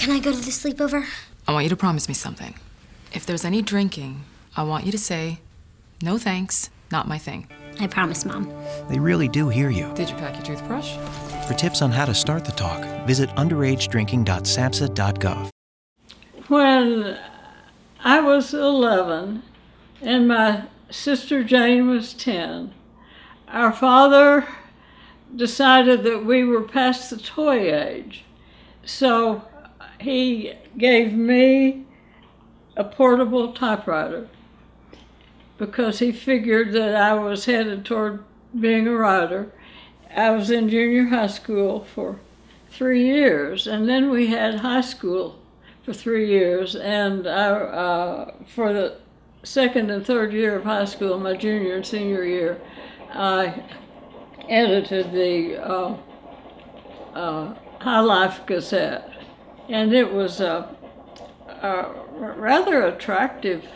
Can I go to the sleepover? I want you to promise me something. If there's any drinking, I want you to say, "No thanks, not my thing." I promise, Mom. They really do hear you. Did you pack your toothbrush? For tips on how to start the talk, visit underagedrinking.samhsa.gov. When I was 11 and my sister Jane was 10, our father decided that we were past the toy age. So he gave me a portable typewriter because he figured that I was headed toward being a writer. I was in junior high school for 3 years, and then we had high school for 3 years, and for the second and third year of high school, my junior and senior year, I edited the High Life Gazette, and it was a rather attractive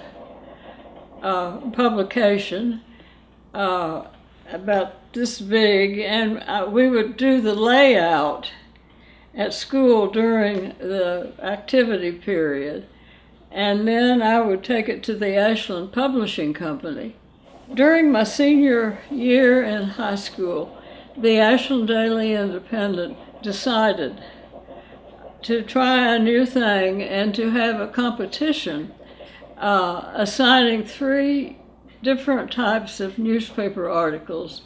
publication about this big, and we would do the layout at school during the activity period, and then I would take it to the Ashland Publishing Company. During my senior year in high school, the Ashland Daily Independent decided to try a new thing and to have a competition assigning 3 different types of newspaper articles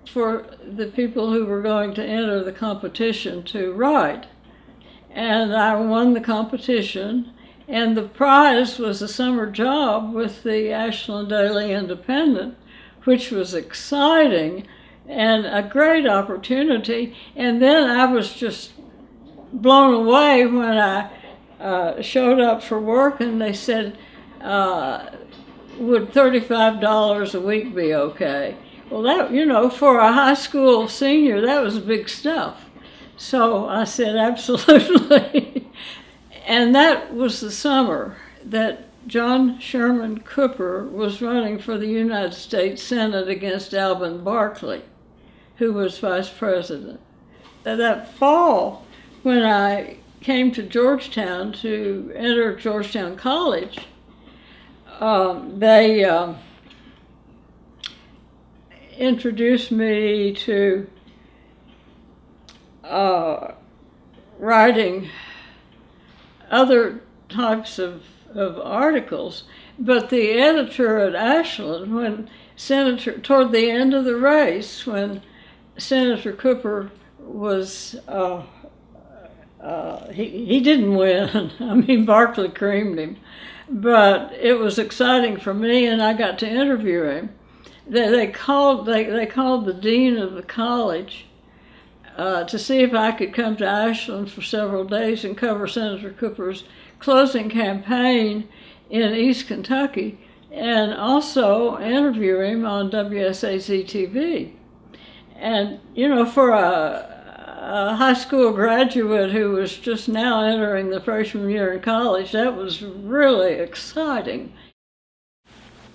for the people who were going to enter the competition to write. And I won the competition, and the prize was a summer job with the Ashland Daily Independent, which was exciting and a great opportunity. And then I was just blown away when I showed up for work and they said, would $35 a week be okay? Well, that, for a high school senior, that was big stuff. So I said, absolutely. And that was the summer that John Sherman Cooper was running for the United States Senate against Alvin Barkley, who was vice president. That fall, when I came to Georgetown to enter Georgetown College, they introduced me to writing other types of articles. But the editor at Ashland, toward the end of the race, when Senator Cooper was, he didn't win. I mean, Barkley creamed him. But it was exciting for me, and I got to interview him. They called the dean of the college to see if I could come to Ashland for several days and cover Senator Cooper's closing campaign in East Kentucky, and also interview him on WSAZ-TV. And, for a high school graduate who was just now entering the freshman year in college, that was really exciting.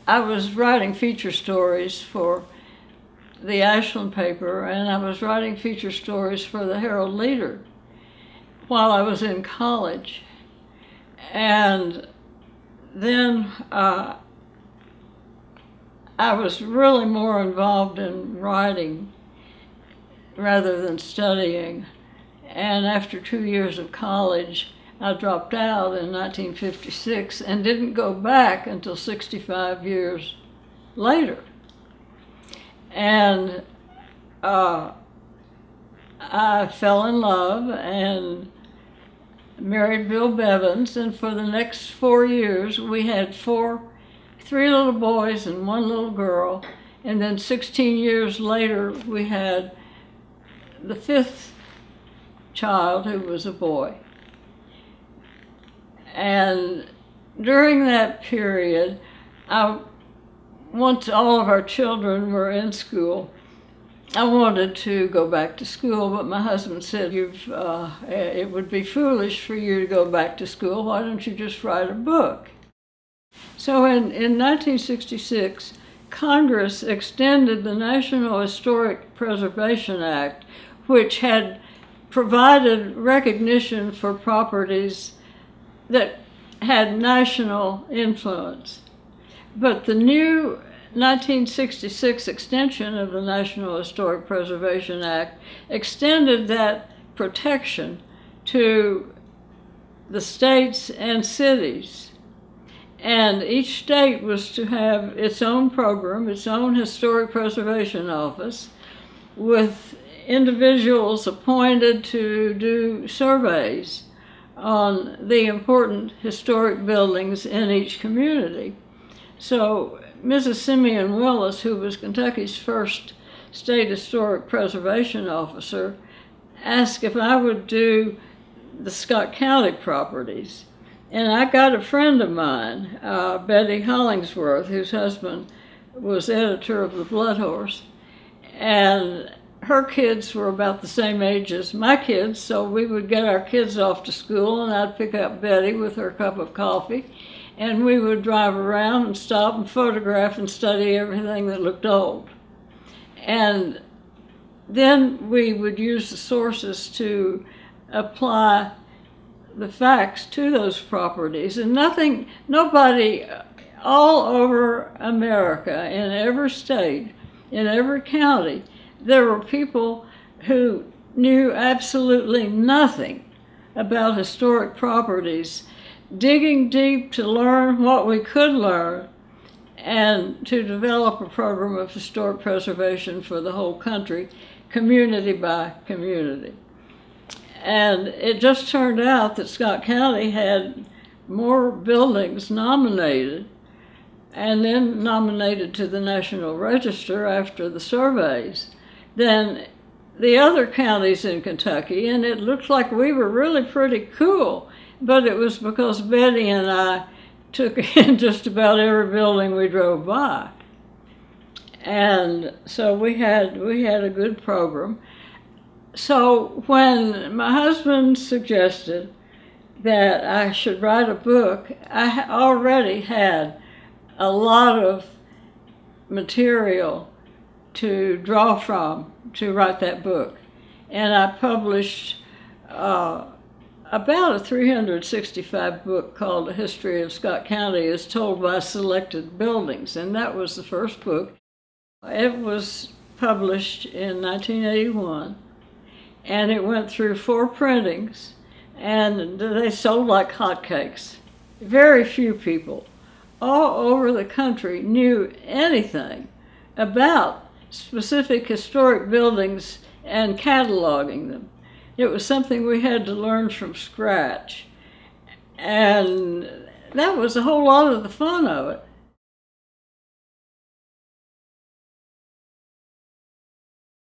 I was writing feature stories for the Ashland paper, and I was writing feature stories for the Herald Leader while I was in college. And then I was really more involved in writing rather than studying. And after 2 years of college, I dropped out in 1956 and didn't go back until 65 years later. And I fell in love and married Bill Bevins, and for the next 4 years we had 3 little boys and 1 little girl, and then 16 years later we had the 5th child, who was a boy. And during that period, once all of our children were in school, I wanted to go back to school, but my husband said, it would be foolish for you to go back to school. Why don't you just write a book? So in 1966, Congress extended the National Historic Preservation Act, which had provided recognition for properties that had national influence. But the new 1966 extension of the National Historic Preservation Act extended that protection to the states and cities. And each state was to have its own program, its own historic preservation office, with individuals appointed to do surveys on the important historic buildings in each community. So Mrs. Simeon Willis, who was Kentucky's first state historic preservation officer, asked if I would do the Scott County properties. And I got a friend of mine, Betty Hollingsworth, whose husband was editor of the Blood Horse, and her kids were about the same age as my kids, so we would get our kids off to school, and I'd pick up Betty with her cup of coffee, and we would drive around and stop and photograph and study everything that looked old. And then we would use the sources to apply the facts to those properties. And nobody all over America, in every state, in every county, there were people who knew absolutely nothing about historic properties, digging deep to learn what we could learn and to develop a program of historic preservation for the whole country, community by community. And it just turned out that Scott County had more buildings nominated and then nominated to the National Register after the surveys than the other counties in Kentucky, and it looked like we were really pretty cool, but it was because Betty and I took in just about every building we drove by. And so we had a good program. So when my husband suggested that I should write a book, I already had a lot of material to draw from to write that book. And I published about a 365 book called A History of Scott County as Told by Selected Buildings, and that was the first book. It was published in 1981, and it went through 4 printings, and they sold like hotcakes. Very few people all over the country knew anything about specific historic buildings and cataloging them. It was something we had to learn from scratch. And that was a whole lot of the fun of it.